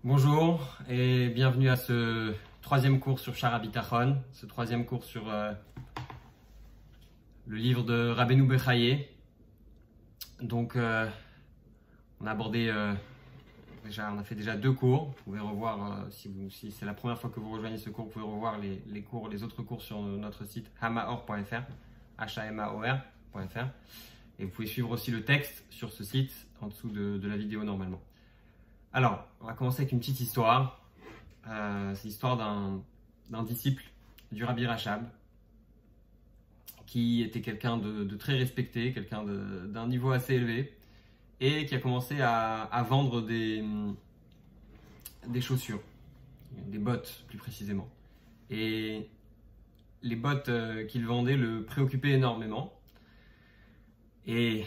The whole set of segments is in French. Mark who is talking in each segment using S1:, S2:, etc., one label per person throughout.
S1: Bonjour et bienvenue à ce troisième cours sur Shara Bitachon, ce troisième cours sur le livre de Rabbeinu Bechaye. Donc on a abordé on a fait déjà deux cours. Vous pouvez revoir si c'est la première fois que vous rejoignez ce cours, vous pouvez revoir les autres cours sur notre site hamaor.fr, hamaor.fr, et vous pouvez suivre aussi le texte sur ce site en dessous de la vidéo normalement. Alors, on va commencer avec une petite histoire. C'est l'histoire d'un disciple du Rabbi Rachab qui était quelqu'un de très respecté, quelqu'un d'un niveau assez élevé et qui a commencé à vendre des chaussures, des bottes plus précisément. Et les bottes qu'il vendait le préoccupaient énormément. Et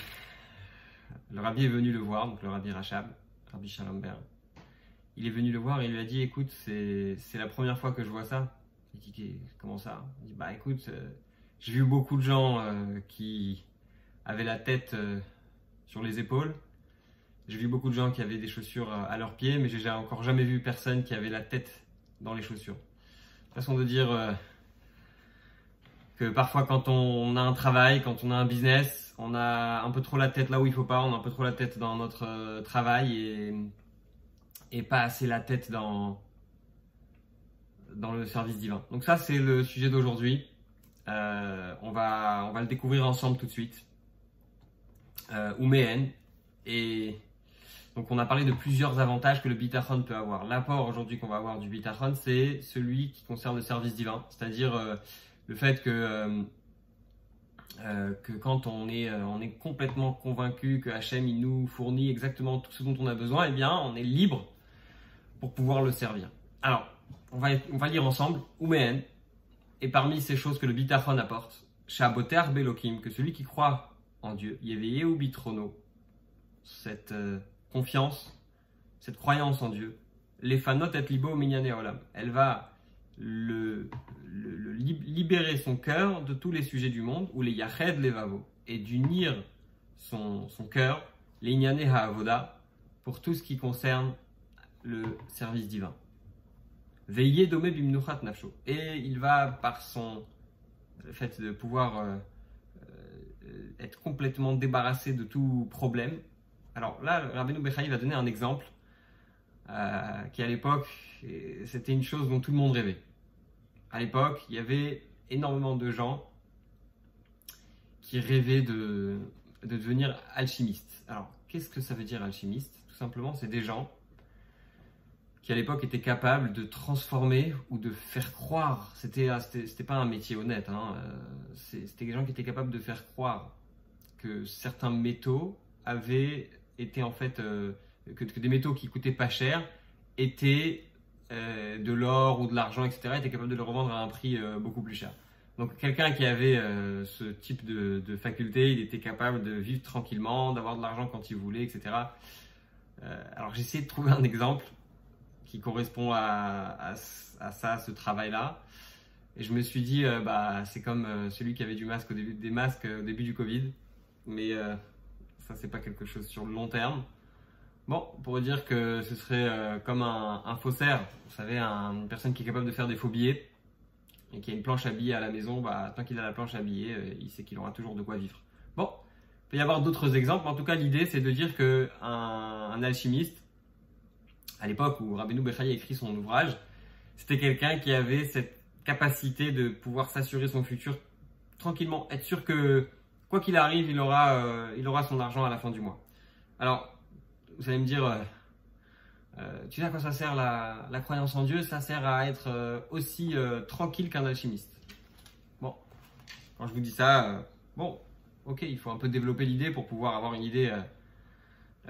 S1: le Rabbi est venu le voir, donc le Rabbi Rachab, Rabbi Shalom Ber. Il est venu le voir et il lui a dit: écoute, c'est la première fois que je vois ça. Il dit: comment ça? Il dit: bah écoute, j'ai vu beaucoup de gens qui avaient la tête sur les épaules. J'ai vu beaucoup de gens qui avaient des chaussures à leurs pieds, mais j'ai encore jamais vu personne qui avait la tête dans les chaussures. Façon de dire que parfois quand on a un travail, quand on a un business, on a un peu trop la tête là où il faut pas, on a un peu trop la tête dans notre travail et pas assez la tête dans le service divin. Donc ça, c'est le sujet d'aujourd'hui. On va le découvrir ensemble tout de suite. Uméen. Et donc on a parlé de plusieurs avantages que le bitachon peut avoir. L'apport aujourd'hui qu'on va avoir du bitachon, c'est celui qui concerne le service divin, c'est-à-dire le fait que quand on est complètement convaincu que Hachem il nous fournit exactement tout ce dont on a besoin, eh bien on est libre pour pouvoir le servir. Alors, on va lire ensemble Uméen, et parmi ces choses que le bitachon apporte, Shaboter Belokim, que celui qui croit en Dieu, Yeveye ou Bitrono, cette confiance, cette croyance en Dieu, les fanot et libo minyane olam, elle va libérer son cœur de tous les sujets du monde, ou les yached levavo, et d'unir son cœur, les inyane ha'avoda, pour tout ce qui concerne le service divin. Veillez domé bimnuchat nafsho, et il va par le fait de pouvoir être complètement débarrassé de tout problème. Alors là, Rabbeinu Bechaye va donner un exemple qui à l'époque, c'était une chose dont tout le monde rêvait. À l'époque, il y avait énormément de gens qui rêvaient de devenir alchimistes. Alors, qu'est-ce que ça veut dire alchimiste? Tout simplement, c'est des gens qui à l'époque étaient capables de transformer ou de faire croire. C'était pas un métier honnête, hein. C'était des gens qui étaient capables de faire croire que certains métaux avaient été en fait, que des métaux qui coûtaient pas cher étaient de l'or ou de l'argent, etc., étaient capables de le revendre à un prix beaucoup plus cher. Donc quelqu'un qui avait ce type de faculté, il était capable de vivre tranquillement, d'avoir de l'argent quand il voulait, etc. Alors j'ai essayé de trouver un exemple qui correspond à ça, à ce travail-là. Et je me suis dit, c'est comme celui qui avait des masques au début du Covid. Mais ça, c'est pas quelque chose sur le long terme. Bon, on pourrait dire que ce serait comme un faussaire. Vous savez, une personne qui est capable de faire des faux billets et qui a une planche à billets à la maison, tant qu'il a la planche à billets, il sait qu'il aura toujours de quoi vivre. Bon, il peut y avoir d'autres exemples. En tout cas, l'idée, c'est de dire qu'un alchimiste, à l'époque où Rabbeinu Bechaye a écrit son ouvrage, c'était quelqu'un qui avait cette capacité de pouvoir s'assurer son futur tranquillement, être sûr que quoi qu'il arrive, il aura son argent à la fin du mois. Alors, vous allez me dire, tu sais à quoi ça sert la croyance en Dieu? Ça sert à être aussi tranquille qu'un alchimiste. Bon, quand je vous dis ça, ok, il faut un peu développer l'idée pour pouvoir avoir une idée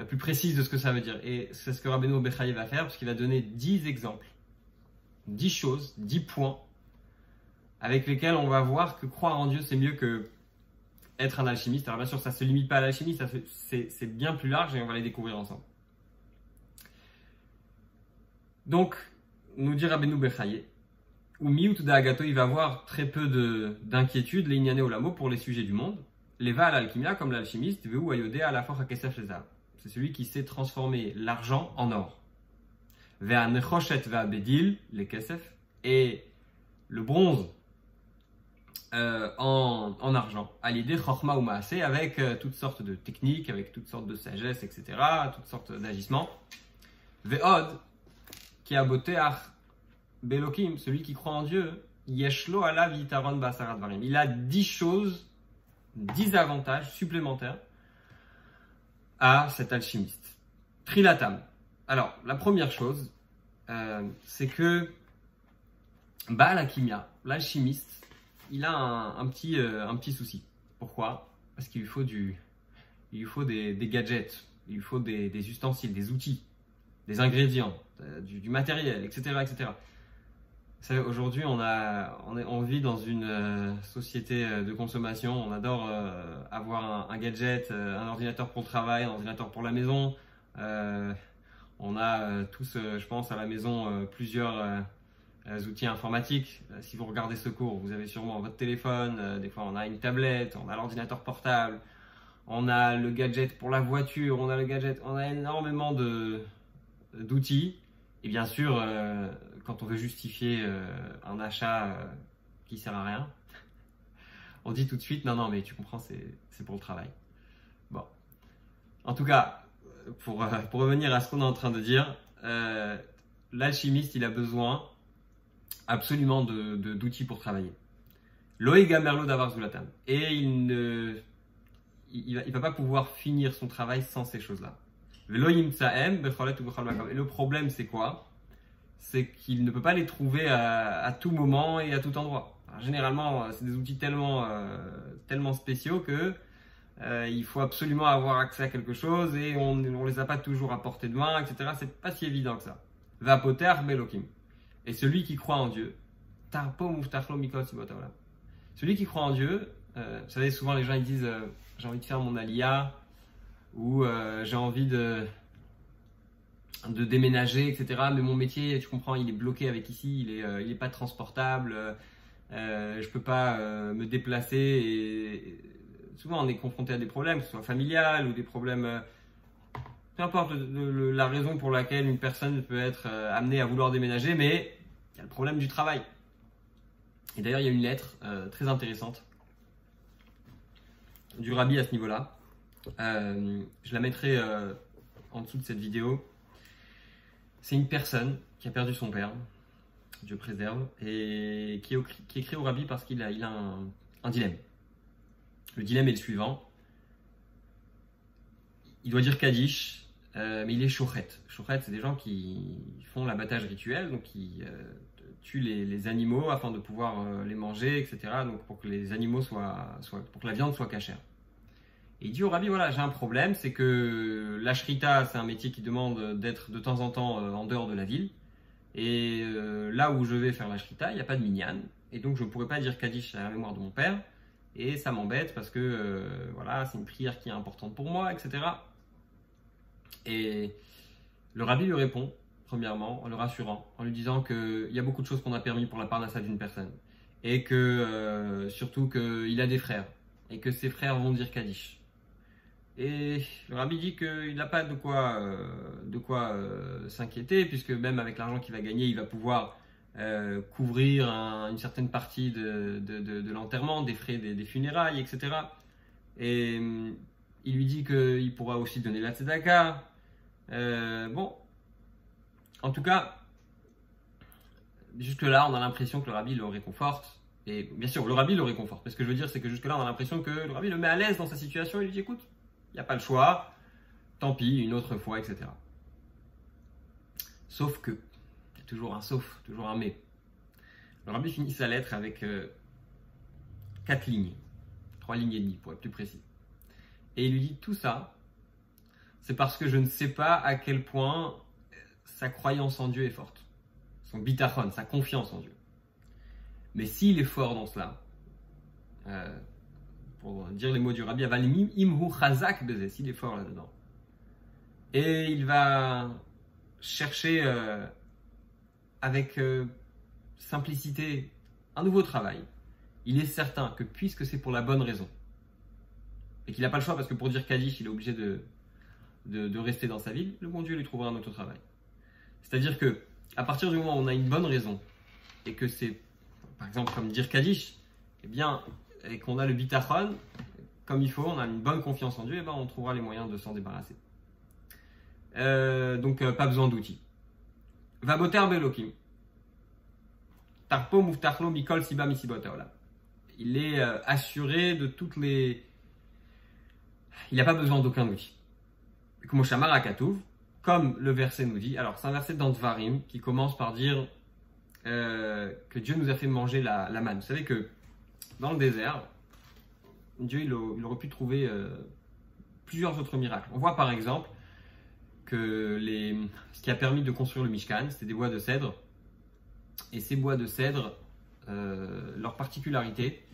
S1: plus précise de ce que ça veut dire. Et c'est ce que Rabbeinu Bechaye va faire, parce qu'il va donner 10 exemples, 10 choses, 10 points, avec lesquels on va voir que croire en Dieu, c'est mieux que être un alchimiste. Alors bien sûr, ça ne se limite pas à l'alchimie, c'est bien plus large et on va les découvrir ensemble. Donc, nous dit Rabbeinu Bechaye, ou miut da'agato, il va avoir très peu d'inquiétude, les inyane olamo, pour les sujets du monde. Les va à l'alchimia, comme l'alchimiste, veu ayodé à la force à kesef les arbres. C'est celui qui sait transformer l'argent en or. Ve'a nechoshet ve'a bedil, les kesef, et le bronze en argent, à l'idée chorma ou maasé, avec toutes sortes de techniques, avec toutes sortes de sagesse, etc., toutes sortes d'agissements. Ve'od, qui a beauté Belokim, celui qui croit en Dieu, Yeshlo alav yitaron basarat varim. Il a 10 choses, 10 avantages supplémentaires à cet alchimiste. Trilatam. Alors, la première chose, c'est que Baal Hakimia, l'alchimiste, il a un petit souci. Pourquoi? Parce qu'il lui faut des gadgets, il lui faut des ustensiles, des outils, des ingrédients, du matériel, etc., etc. Vous savez, aujourd'hui, on vit dans une société de consommation. On adore avoir un gadget, un ordinateur pour le travail, un ordinateur pour la maison. On a tous, je pense, à la maison plusieurs outils informatiques. Si vous regardez ce cours, vous avez sûrement votre téléphone. Des fois, on a une tablette, on a l'ordinateur portable, on a le gadget pour la voiture, on a énormément d'outils. Et bien sûr, quand on veut justifier un achat qui sert à rien, on dit tout de suite non, mais tu comprends, c'est pour le travail. Bon, en tout cas, pour revenir à ce qu'on est en train de dire, l'alchimiste, il a besoin absolument d'outils pour travailler. Loïga merlo d'avar zulatam. Et il va pas pouvoir finir son travail sans ces choses-là. Et le problème, c'est quoi? C'est qu'il ne peut pas les trouver à tout moment et à tout endroit. Alors, généralement, c'est des outils tellement spéciaux que il faut absolument avoir accès à quelque chose et on les a pas toujours à portée de main, etc. C'est pas si évident que ça. Vapoter belokim. Et celui qui croit en Dieu, celui qui croit en Dieu, vous savez, souvent les gens ils disent j'ai envie de faire mon aliyah, ou j'ai envie de déménager, etc. Mais mon métier, tu comprends, il est bloqué avec ici, il est pas transportable, je peux pas me déplacer. Et souvent, on est confronté à des problèmes, que ce soit familial ou des problèmes, peu importe la raison pour laquelle une personne peut être amenée à vouloir déménager, mais il y a le problème du travail. Et d'ailleurs, il y a une lettre très intéressante du rabbi à ce niveau-là. Je la mettrai en dessous de cette vidéo. C'est une personne qui a perdu son père, Dieu préserve, et qui écrit au rabbi parce qu'il a un dilemme. Le dilemme est le suivant. Il doit dire Kaddish, mais il est shochet. Shochet, c'est des gens qui font l'abattage rituel, donc qui tuent les animaux afin de pouvoir les manger, etc. Donc pour que les animaux pour que la viande soit cachère. Et il dit au rabbi, voilà, j'ai un problème, c'est que la shrita, c'est un métier qui demande d'être de temps en temps en dehors de la ville. Et là où je vais faire la shrita, il n'y a pas de minyan. Et donc je ne pourrais pas dire Kaddish à la mémoire de mon père. Et ça m'embête parce que voilà, c'est une prière qui est importante pour moi, etc. Et le rabbi lui répond, premièrement, en le rassurant, en lui disant qu'il y a beaucoup de choses qu'on a permis pour la parnassa d'une personne. Et que surtout qu'il a des frères. Et que ses frères vont dire Kaddish. Et le rabbi dit qu'il n'a pas de quoi s'inquiéter, puisque même avec l'argent qu'il va gagner, il va pouvoir couvrir une certaine partie de l'enterrement, des frais des funérailles, etc. Et il lui dit qu'il pourra aussi donner la tzedaka. Bon, en tout cas, jusque-là, on a l'impression que le rabbi le réconforte. Et bien sûr, le rabbi le réconforte. Mais ce que je veux dire, c'est que jusque-là, on a l'impression que le rabbi le met à l'aise dans sa situation. Il lui dit, écoute, il n'y a pas le choix, tant pis, une autre fois, etc. Sauf que, il y a toujours un sauf, toujours un mais. Le rabbi finit sa lettre avec 4 lignes, 3 lignes et demie pour être plus précis. Et il lui dit tout ça, c'est parce que je ne sais pas à quel point sa croyance en Dieu est forte. Son bitachon, sa confiance en Dieu. Mais s'il est fort dans cela, pour dire les mots du rabbi, imhu chazak beze, s'il est fort là-dedans, et il va chercher avec simplicité un nouveau travail, il est certain que puisque c'est pour la bonne raison, et qu'il n'a pas le choix parce que pour dire Kaddish, il est obligé de rester dans sa ville, le bon Dieu lui trouvera un autre travail. C'est-à-dire que à partir du moment où on a une bonne raison et que c'est, par exemple, comme dire Kaddish, eh bien, et qu'on a le bitachon comme il faut, on a une bonne confiance en Dieu, eh bien, on trouvera les moyens de s'en débarrasser. Donc, pas besoin d'outils. Vaboter belokim. Tarpo muftachlo mikol siba misibot haolam. Il est assuré de toutes les... Il n'a pas besoin d'aucun outil. Comme Shamar Akatouv, comme le verset nous dit. Alors, c'est un verset dans Dvarim qui commence par dire que Dieu nous a fait manger la manne. Vous savez que dans le désert, Dieu il aurait pu trouver plusieurs autres miracles. On voit par exemple que ce qui a permis de construire le Mishkan, c'était des bois de cèdre. Et ces bois de cèdre, leur particularité,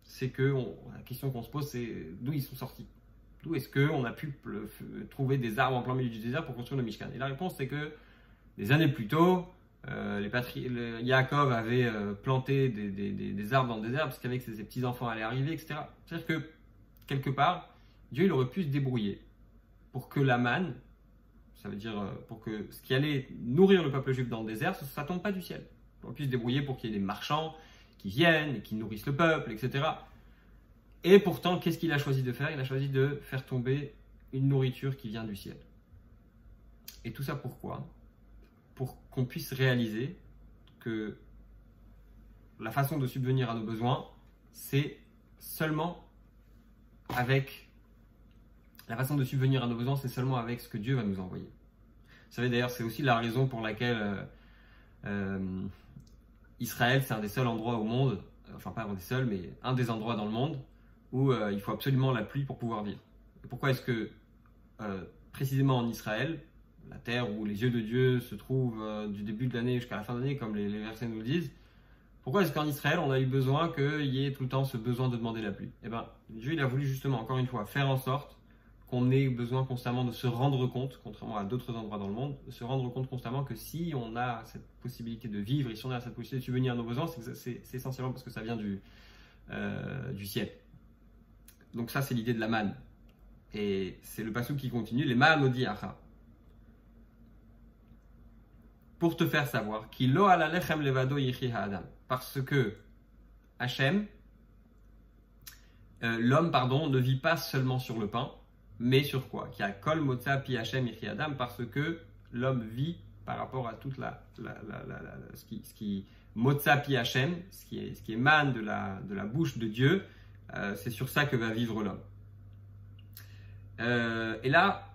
S1: c'est que la question qu'on se pose, c'est d'où ils sont sortis. D'où est-ce qu'on a pu trouver des arbres en plein milieu du désert pour construire le Mishkan? Et la réponse, c'est que des années plus tôt, Yaakov avait planté des arbres dans le désert parce qu'avec ses petits-enfants allaient arriver, etc. C'est-à-dire que, quelque part, Dieu il aurait pu se débrouiller pour que la manne, ça veut dire pour que ce qui allait nourrir le peuple juif dans le désert, ça ne tombe pas du ciel. Il aurait pu se débrouiller pour qu'il y ait des marchands qui viennent et qui nourrissent le peuple, etc. Et pourtant, qu'est-ce qu'il a choisi de faire? Il a choisi de faire tomber une nourriture qui vient du ciel. Et tout ça pourquoi? Pour qu'on puisse réaliser que la façon de subvenir à nos besoins, c'est seulement avec... La façon de subvenir à nos besoins, c'est seulement avec ce que Dieu va nous envoyer. Vous savez d'ailleurs, c'est aussi la raison pour laquelle Israël, c'est un des seuls endroits au monde, enfin pas un des seuls, mais un des endroits dans le monde où il faut absolument la pluie pour pouvoir vivre. Et pourquoi est-ce que, précisément en Israël, la terre où les yeux de Dieu se trouvent du début de l'année jusqu'à la fin de l'année, comme les versets nous le disent, pourquoi est-ce qu'en Israël, on a eu besoin qu'il y ait tout le temps ce besoin de demander la pluie? Eh bien, Dieu il a voulu justement, encore une fois, faire en sorte qu'on ait besoin constamment de se rendre compte, contrairement à d'autres endroits dans le monde, de se rendre compte constamment que si on a cette possibilité de vivre et si on a cette possibilité de subvenir à nos besoins, c'est essentiellement parce que ça vient du ciel. Donc ça, c'est l'idée de la manne. Et c'est le passage qui continue, les ma'amodi acha. Pour te faire savoir qu'il lo ala lechem levado yichi ha'adam. Parce que Hachem, l'homme, ne vit pas seulement sur le pain, mais sur quoi? Qui a kol motza pi Hachem yichi adam, parce que l'homme vit par rapport à toute ce qui motza pi Hachem, ce qui émane de la bouche de Dieu, c'est sur ça que va vivre l'homme. Et là,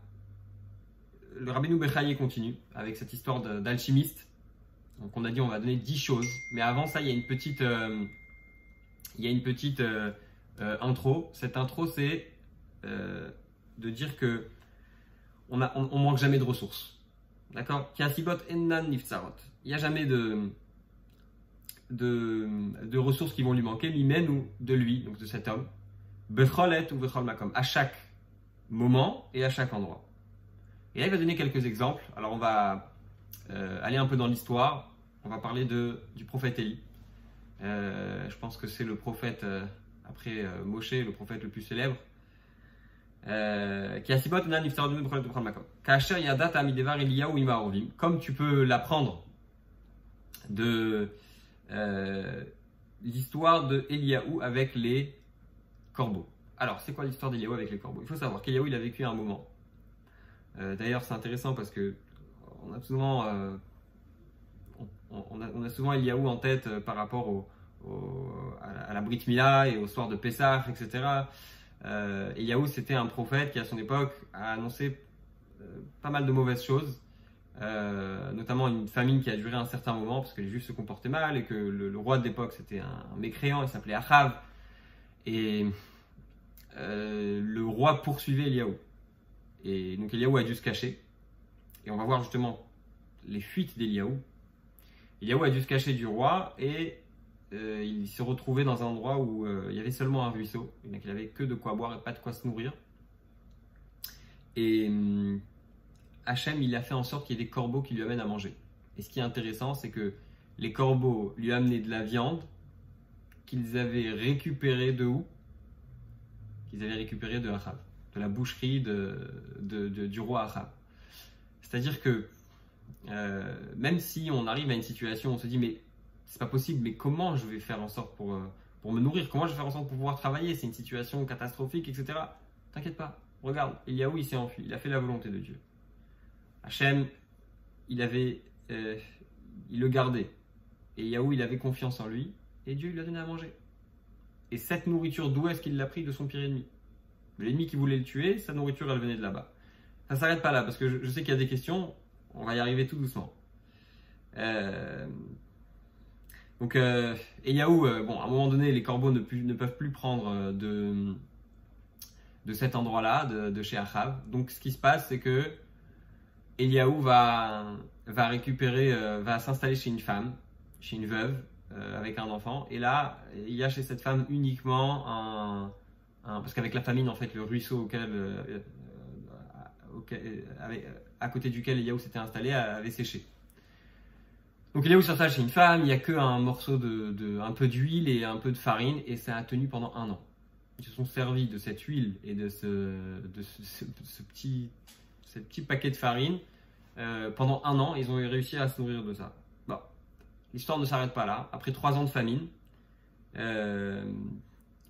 S1: le Rabbeinu Bechaye continue avec cette histoire d'alchimiste. Donc on a dit on va donner 10 choses, mais avant ça il y a une petite intro. Cette intro c'est de dire que on manque jamais de ressources. D'accord? Kiasibot ennan niftsarot. Il n'y a jamais de ressources qui vont lui manquer, mimen ou de lui, donc de cet homme. Becholet ou bechol makom, à chaque moment et à chaque endroit. Et là, il va donner quelques exemples. Alors, on va aller un peu dans l'histoire. On va parler du prophète Élie. Je pense que c'est le prophète, après Moshe, le prophète le plus célèbre. Comme tu peux l'apprendre de l'histoire de Eliaou avec les corbeaux. Alors, c'est quoi l'histoire d'Eliaou avec les corbeaux? Il faut savoir qu'Eliaou, il a vécu un moment. D'ailleurs, c'est intéressant parce que on a souvent Eliaou en tête par rapport à la Brit Mila et au soir de Pessah, etc. Eliaou, c'était un prophète qui, à son époque, a annoncé pas mal de mauvaises choses, notamment une famine qui a duré un certain moment parce que les Juifs se comportaient mal et que le roi de l'époque, c'était un mécréant, il s'appelait Achav. Et le roi poursuivait Eliaou. Et donc Eliaou a dû se cacher. Et on va voir justement les fuites d'Eliaou. Eliaou a dû se cacher du roi et il se retrouvait dans un endroit où il y avait seulement un ruisseau. Donc il n'avait que de quoi boire et pas de quoi se nourrir. Et Hachem, il a fait en sorte qu'il y ait des corbeaux qui lui amènent à manger. Et ce qui est intéressant, c'est que les corbeaux lui amenaient de la viande qu'ils avaient récupérée de où? Qu'ils avaient récupérée de Achav, de la boucherie du roi Achav. C'est-à-dire que même si on arrive à une situation où on se dit mais c'est pas possible, mais comment je vais faire en sorte pour me nourrir, comment je vais faire en sorte pour pouvoir travailler, c'est une situation catastrophique, etc. T'inquiète pas, regarde, Eliaou il s'est enfui, il a fait la volonté de Dieu. Hachem, il le gardait. Et Eliaou il avait confiance en lui, et Dieu il lui a donné à manger. Et cette nourriture, d'où est-ce qu'il l'a pris? De son pire ennemi. L'ennemi qui voulait le tuer, sa nourriture elle venait de là-bas. Ça ne s'arrête pas là, parce que je sais qu'il y a des questions, on va y arriver tout doucement. Donc, Eliaou, à un moment donné, les corbeaux ne peuvent plus prendre de cet endroit-là, de chez Achav. Donc, ce qui se passe, c'est que Eliaou va s'installer chez une femme, chez une veuve, avec un enfant. Et là, il y a chez cette femme uniquement parce qu'avec la famine, en fait, le ruisseau à côté duquel Eliaou s'était installé avait séché. Donc Eliaou s'installe chez une femme, il n'y a qu'un morceau un peu d'huile et un peu de farine, et ça a tenu pendant 1 an. Ils se sont servis de cette huile et de ce petit paquet de farine pendant 1 an, ils ont réussi à se nourrir de ça. Bon, l'histoire ne s'arrête pas là. Après 3 ans de famine,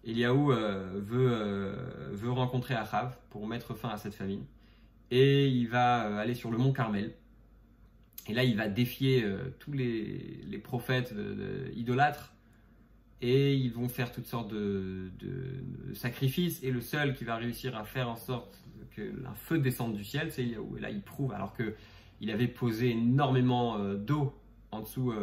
S1: Eliaou veut rencontrer Achav pour mettre fin à cette famine. Et il va aller sur le mont Carmel. Et là, il va défier tous les prophètes idolâtres. Et ils vont faire toutes sortes de sacrifices. Et le seul qui va réussir à faire en sorte qu'un feu descende du ciel, c'est Eliaou. Et là, il prouve, alors qu'il avait posé énormément d'eau en dessous,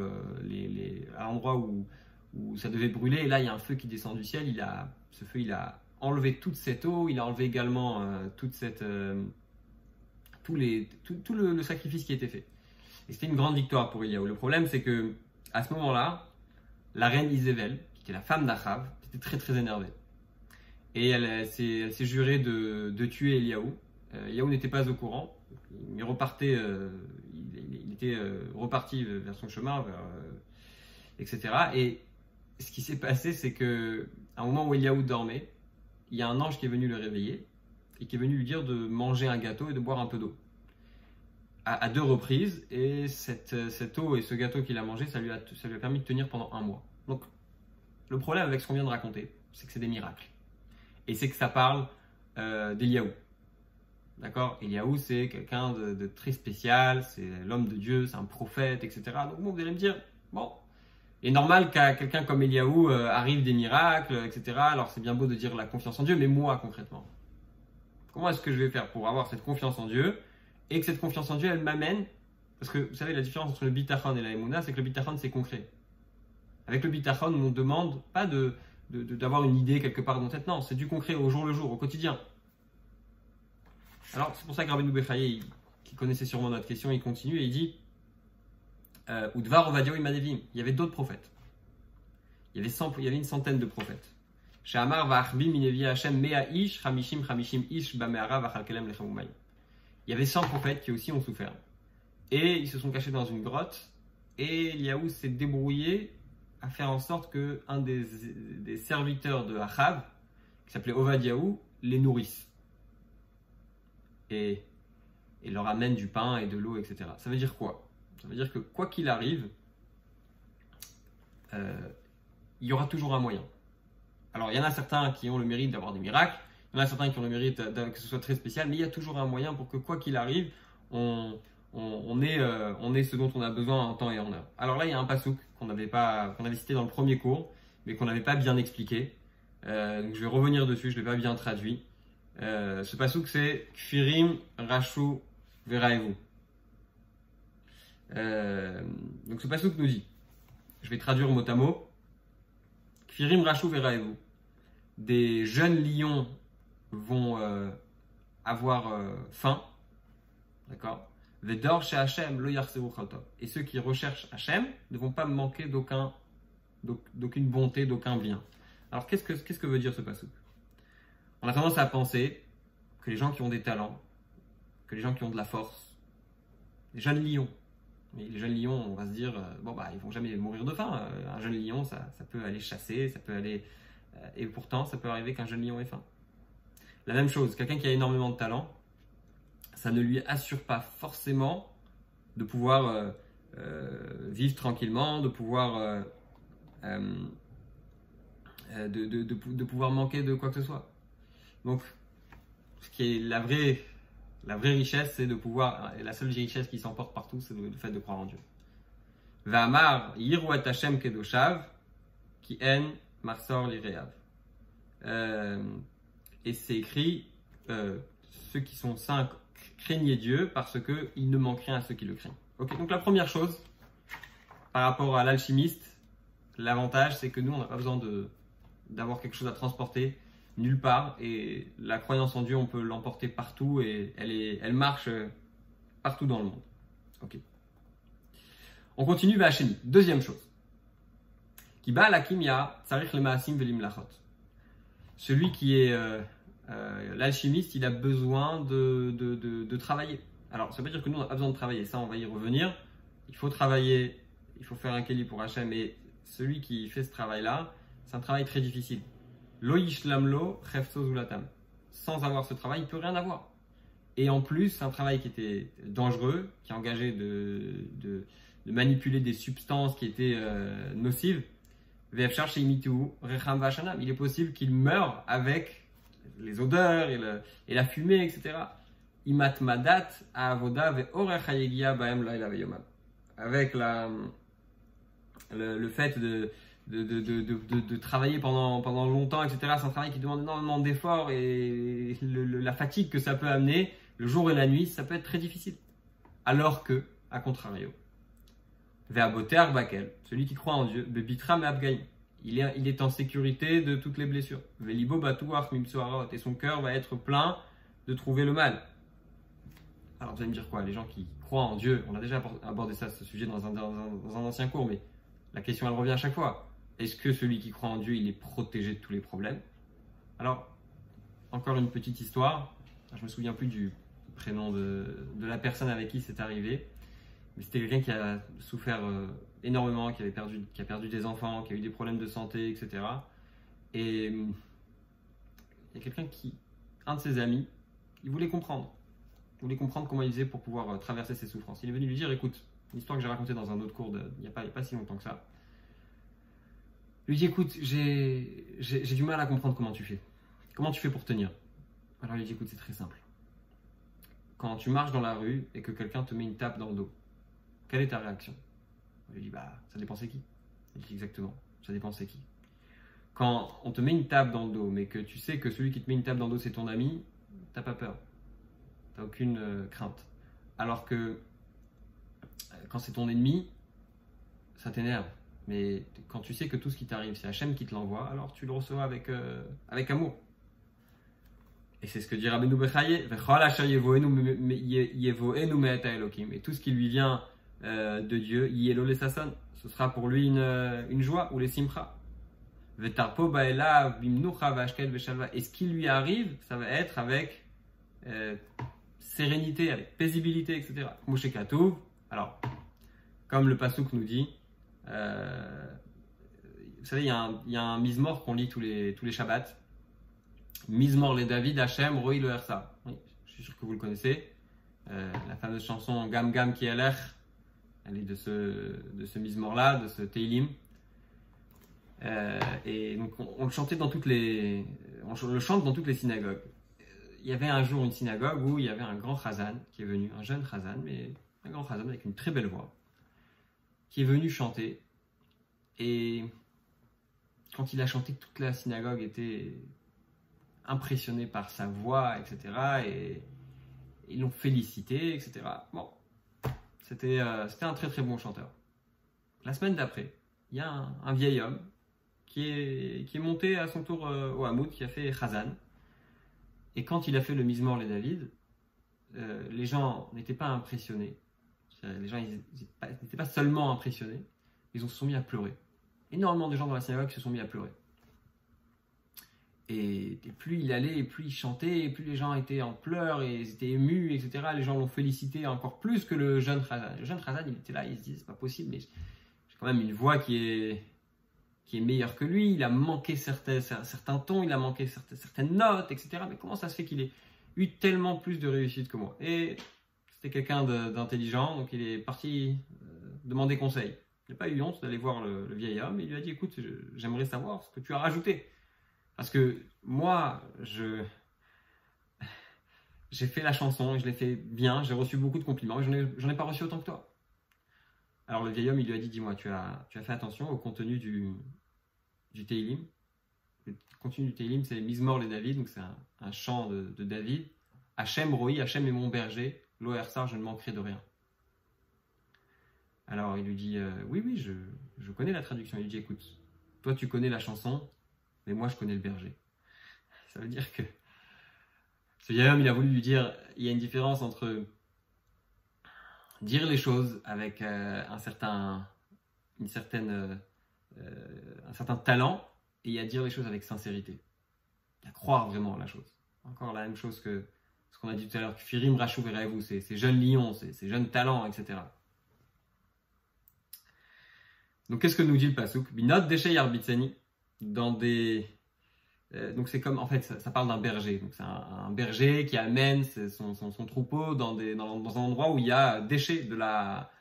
S1: à l'endroit où ça devait brûler. Et là, il y a un feu qui descend du ciel. Ce feu, il a enlevé toute cette eau. Il a enlevé également tout le sacrifice qui était fait. Et c'était une grande victoire pour Eliaou. Le problème, c'est que à ce moment-là, la reine Isével, qui était la femme d'Achav, était très très énervée. Et elle s'est jurée de tuer Eliaou. Eliaou n'était pas au courant. Il était reparti vers son chemin, etc. Et ce qui s'est passé, c'est qu'à un moment où Eliaou dormait, il y a un ange qui est venu le réveiller et qui est venu lui dire de manger un gâteau et de boire un peu d'eau. À 2 reprises, et cette eau et ce gâteau qu'il a mangé, ça lui a permis de tenir pendant 1 mois. Donc, le problème avec ce qu'on vient de raconter, c'est que c'est des miracles. Et c'est que ça parle d'Eliaou. D'accord? Eliaou, c'est quelqu'un de très spécial, c'est l'homme de Dieu, c'est un prophète, etc. Donc, bon, vous allez me dire, bon, c'est normal qu'à quelqu'un comme Eliaou arrive des miracles, etc. Alors, c'est bien beau de dire la confiance en Dieu, mais moi, concrètement, comment est-ce que je vais faire pour avoir cette confiance en Dieu? Et que cette confiance en Dieu, elle m'amène, parce que vous savez, la différence entre le bitachon et la émouna, c'est que le bitachon, c'est concret. Avec le bitachon, on ne demande pas d'avoir une idée quelque part dans notre tête, non, c'est du concret au jour le jour, au quotidien. Alors, c'est pour ça que Rabbeinu Bechaye, qui connaissait sûrement notre question, il continue et il dit Udvar Ovadio Imadevim, il y avait d'autres prophètes. Il y avait une centaine de prophètes. She'amar va'achbim minevi Hashem mea ish, chamishim ish, bame'ara va'chalkelem lechamumay. Il y avait 100 prophètes qui aussi ont souffert. Et ils se sont cachés dans une grotte. Et Eliaou s'est débrouillé à faire en sorte qu'un des serviteurs de Achav, qui s'appelait Ovadiaou, les nourrisse. Et leur amène du pain et de l'eau, etc. Ça veut dire quoi? Ça veut dire que quoi qu'il arrive, il y aura toujours un moyen. Alors il y en a certains qui ont le mérite d'avoir des miracles. Il y en a certains qui ont le mérite que ce soit très spécial, mais il y a toujours un moyen pour que quoi qu'il arrive, on ait ce dont on a besoin en temps et en heure. Alors là, il y a un pasouk qu'on avait cité dans le premier cours, mais qu'on n'avait pas bien expliqué. Donc je vais revenir dessus, je ne l'ai pas bien traduit. Ce pasouk, c'est Kfirim Rachou Veraevu. Donc ce pasouk nous dit, je vais traduire mot à mot, Kfirim Rachou Veraevu. Des jeunes lions vont avoir faim, d'accord? Vedor chez Hachem, lo yarseu chaltov. Et ceux qui recherchent Hachem ne vont pas manquer d'aucune bonté, d'aucun bien. Alors qu'est-ce que veut dire ce passage? On a tendance à penser que les gens qui ont des talents, que les gens qui ont de la force, les jeunes lions, mais les jeunes lions, on va se dire, ils vont jamais mourir de faim. Un jeune lion, ça peut aller chasser, ça peut aller... et pourtant, ça peut arriver qu'un jeune lion ait faim. La même chose, quelqu'un qui a énormément de talent, ça ne lui assure pas forcément de pouvoir vivre tranquillement, de pouvoir de pouvoir manquer de quoi que ce soit. Donc, ce qui est la vraie richesse, c'est de pouvoir, et la seule richesse qui s'emporte partout, c'est le fait de croire en Dieu. Va'amar yiru et Hashem kedoshav ki en marsor lireav. Et c'est écrit, ceux qui sont saints craignez Dieu parce qu'il ne manque rien à ceux qui le craignent. Okay, donc la première chose, par rapport à l'alchimiste, l'avantage c'est que nous on n'a pas besoin d'avoir quelque chose à transporter nulle part, et la croyance en Dieu on peut l'emporter partout et elle marche partout dans le monde. Okay. On continue vers Hachemi. Deuxième chose. Ki ba la kimia tsarich le maasim velim lachot. Celui qui est l'alchimiste, il a besoin de travailler. Alors, ça veut dire que nous, on n'a pas besoin de travailler. Ça, on va y revenir. Il faut travailler, il faut faire un keli pour Hachem. Et celui qui fait ce travail-là, c'est un travail très difficile. Lo yishlamlo chefso zulatam. Sans avoir ce travail, il ne peut rien avoir. Et en plus, c'est un travail qui était dangereux, qui engageait de manipuler des substances qui étaient nocives. Il est possible qu'il meure avec les odeurs et la fumée, etc. Avec le fait de travailler pendant longtemps, etc. C'est un travail qui demande énormément d'efforts, et la fatigue que ça peut amener, le jour et la nuit, ça peut être très difficile. Alors que, à contrario, Ve'aboter bakel, celui qui croit en Dieu, bebitra me'abgaim, il est en sécurité de toutes les blessures. Ve'libo batuach mimsoarot, et son cœur va être plein de trouver le mal. Alors vous allez me dire quoi? Les gens qui croient en Dieu, on a déjà abordé ce sujet dans un ancien cours, mais la question elle revient à chaque fois. Est-ce que celui qui croit en Dieu, il est protégé de tous les problèmes? Alors, encore une petite histoire. Je me souviens plus du prénom de la personne avec qui c'est arrivé. Mais c'était quelqu'un qui a souffert énormément, qui a perdu des enfants, qui a eu des problèmes de santé, etc. Et il y a quelqu'un un de ses amis, il voulait comprendre. Il voulait comprendre comment il faisait pour pouvoir traverser ses souffrances. Il est venu lui dire, écoute, une histoire que j'ai racontée dans un autre cours il n'y a pas si longtemps que ça. Il lui dit, écoute, j'ai du mal à comprendre comment tu fais. Comment tu fais pour tenir? Alors il lui dit, écoute, c'est très simple. Quand tu marches dans la rue et que quelqu'un te met une tape dans le dos, quelle est ta réaction? Il dit, ça dépend c'est qui. Il dit, exactement, ça dépend c'est qui. Quand on te met une tape dans le dos, mais que tu sais que celui qui te met une tape dans le dos, c'est ton ami, t'as pas peur. T'as aucune crainte. Alors que quand c'est ton ennemi, ça t'énerve. Mais quand tu sais que tout ce qui t'arrive, c'est Hachem qui te l'envoie, alors tu le reçois avec amour. Et c'est ce que dit Rabbeinu Bechaye, et tout ce qui lui vient de Dieu, ce sera pour lui une joie, ou les simcha. Et ce qui lui arrive, ça va être avec sérénité, avec paisibilité, etc. Alors, comme le passouk nous dit, vous savez, il y a un mizmor qu'on lit tous les Shabbats. Mizmor le David Hashem Roi le Hersa. Oui, je suis sûr que vous le connaissez. La fameuse chanson Gam Gam Ki Elech, elle est de ce Mizmor-là, de ce Teilim. Et donc on le chantait on le chante dans toutes les synagogues. Il y avait un jour une synagogue où il y avait un grand chazan qui est venu, un jeune chazan, mais un grand chazan avec une très belle voix, qui est venu chanter. Et quand il a chanté, toute la synagogue était impressionnée par sa voix, etc. Et ils l'ont félicité, etc. Bon, c'était un très très bon chanteur. La semaine d'après, il y a un vieil homme qui est monté à son tour au Hamoud, qui a fait chazan. Et quand il a fait le Mizmor les David, les gens n'étaient pas impressionnés. Les gens n'étaient pas seulement impressionnés, ils se sont mis à pleurer. Énormément de gens dans la synagogue se sont mis à pleurer. Et plus il allait, et plus il chantait, et plus les gens étaient en pleurs, et ils étaient émus, etc. Les gens l'ont félicité encore plus que le jeune Chazan. Le jeune Chazan, il était là, il se disait, c'est pas possible, mais j'ai quand même une voix qui est meilleure que lui. Il a manqué certains tons, il a manqué certaines notes, etc. Mais comment ça se fait qu'il ait eu tellement plus de réussite que moi? Et c'était quelqu'un d'intelligent, donc il est parti demander conseil. Il n'a pas eu honte d'aller voir le vieil homme et il lui a dit, écoute, j'aimerais savoir ce que tu as rajouté. Parce que moi, j'ai fait la chanson, je l'ai fait bien, j'ai reçu beaucoup de compliments, mais j'en ai pas reçu autant que toi. Alors le vieil homme, il lui a dit, dis-moi, tu as fait attention au contenu du Teilim. Le contenu du Teilim, c'est Mizmor les David, donc c'est un chant de David. Hachem Roi, Hachem est mon berger, Lo Ersar, je ne manquerai de rien. Alors il lui dit, oui, je connais la traduction. Il lui dit, écoute, toi tu connais la chanson, mais moi je connais le berger. Ça veut dire que ce vieil homme, il a voulu lui dire, il y a une différence entre dire les choses avec un certain talent et à dire les choses avec sincérité. À croire vraiment la chose. Encore la même chose que ce qu'on a dit tout à l'heure, Firim Rachou Verevou, ces jeunes lions, ces jeunes talents, etc. Donc qu'est-ce que nous dit le Pasuk? Binot Deshe Yarbitseni, dans des... donc c'est comme, en fait, ça parle d'un berger. Donc c'est un berger qui amène son troupeau dans un endroit où il y a déchets de la...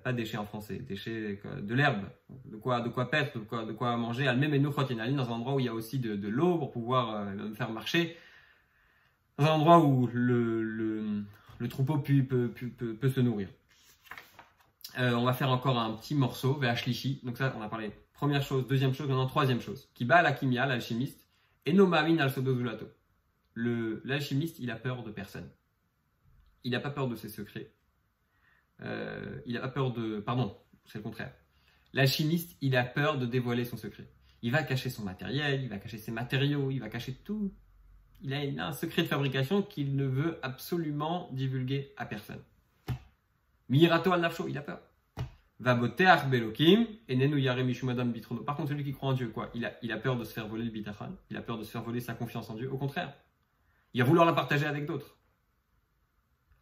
S1: pas déchets en français, déchets de l'herbe, de quoi paître, de quoi manger. Al-même et dans un endroit où il y a aussi de l'eau pour pouvoir me faire marcher. Dans un endroit où le troupeau peut se nourrir. On va faire encore un petit morceau, Ve'ashlishi. Donc ça, on a parlé première chose, deuxième chose, maintenant troisième chose. Kiba la kimia, l'alchimiste, et no ma'amin al sodozulato. L'alchimiste, il a peur de personne. Il n'a pas peur de ses secrets. Il n'a pas peur de... Pardon, c'est le contraire. L'alchimiste, il a peur de dévoiler son secret. Il va cacher son matériel, il va cacher ses matériaux, il va cacher tout. Il a un secret de fabrication qu'il ne veut absolument divulguer à personne. Mirato al nafsho, il a peur. Vaboteach belokim, enenu yare mishumadam bitrono. Par contre, celui qui croit en Dieu, quoi, il a peur de se faire voler le bitachon, il a peur de se faire voler sa confiance en Dieu. Au contraire, il va vouloir la partager avec d'autres.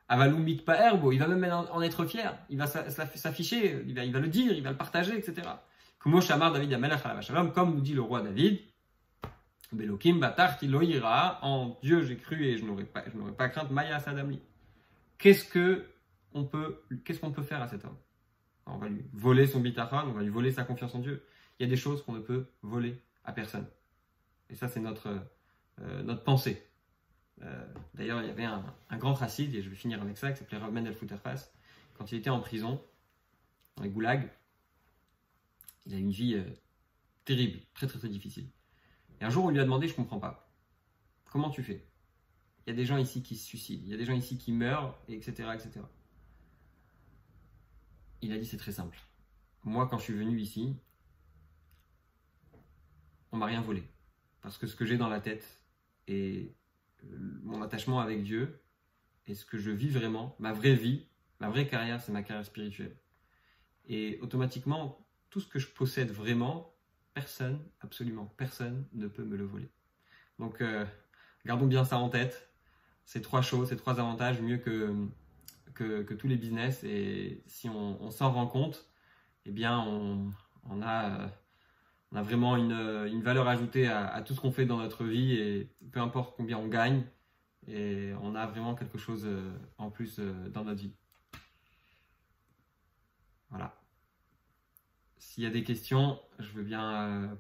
S1: Avalou mitpa erbo, il va même en être fier, il va s'afficher, il va le dire, il va le partager, etc. Kumo shamar David amelach alav shalom, comme nous dit le roi David, belokim batach lo ira, en Dieu j'ai cru et je n'aurais pas crainte, maya sadamli. Qu'est-ce qu'on peut faire à cet homme? On va lui voler son bitachon, on va lui voler sa confiance en Dieu. Il y a des choses qu'on ne peut voler à personne. Et ça, c'est notre pensée. D'ailleurs, il y avait un grand chassid, et je vais finir avec ça, qui s'appelait Rav Mendel Futerfas. Quand il était en prison, dans les goulags, il a eu une vie terrible, très très très difficile. Et un jour, on lui a demandé, je ne comprends pas, comment tu fais? Il y a des gens ici qui se suicident, il y a des gens ici qui meurent, etc., etc. Il a dit, c'est très simple. Moi, quand je suis venu ici, on m'a rien volé. Parce que ce que j'ai dans la tête et mon attachement avec Dieu et ce que je vis vraiment, ma vraie vie, ma vraie carrière, c'est ma carrière spirituelle. Et automatiquement, tout ce que je possède vraiment, personne, absolument personne ne peut me le voler. Donc, gardons bien ça en tête. Ces trois choses, ces trois avantages, mieux que tous les business. Et si on s'en rend compte, eh bien, on a vraiment une valeur ajoutée à tout ce qu'on fait dans notre vie, et peu importe combien on gagne, et on a vraiment quelque chose en plus dans notre vie. Voilà. S'il y a des questions, je veux bien